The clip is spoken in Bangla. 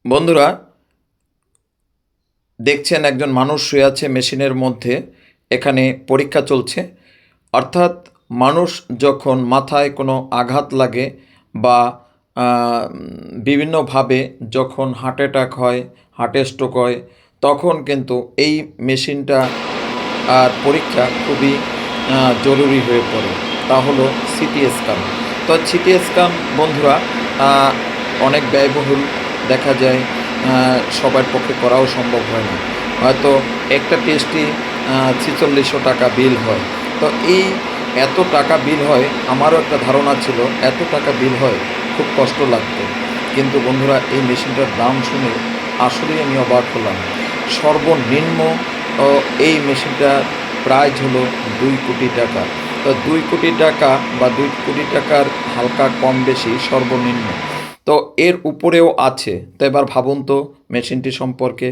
বন্ধুরা, দেখছেন একজন মানুষ শুয়ে আছে মেশিনের মধ্যে। এখানে পরীক্ষা চলছে। অর্থাৎ মানুষ যখন মাথায় কোনো আঘাত লাগে বা বিভিন্নভাবে যখন হার্ট অ্যাটাক হয়, হার্ট স্ট্রোক হয়, তখন কিন্তু এই মেশিনটা আর পরীক্ষা খুবই জরুরি হয়ে পড়ে। তা হলো সিটি স্ক্যান। তো সিটি স্ক্যান বন্ধুরা অনেক ব্যয়বহুল, দেখা যায় সবার পক্ষে করাও সম্ভব হয় না। হয়তো একটা টেস্টই ৪৬০০ টাকা বিল হয়। তো এই এত টাকা বিল হয়, আমারও একটা ধারণা ছিল এত টাকা বিল হয়, খুব কষ্ট লাগতো। কিন্তু বন্ধুরা, এই মেশিনটার দাম শুনে আসলেই আমি অবাক হলাম। সর্বনিম্ন এই মেশিনটার প্রাইস হলো ২ কোটি টাকা। তো ২ কোটি টাকা বা ২ কোটি টাকার হালকা কম বেশি সর্বনিম্ন। তো এর উপরেও আছে। তো এবার ভাবুন তো মেশিনটি সম্পর্কে।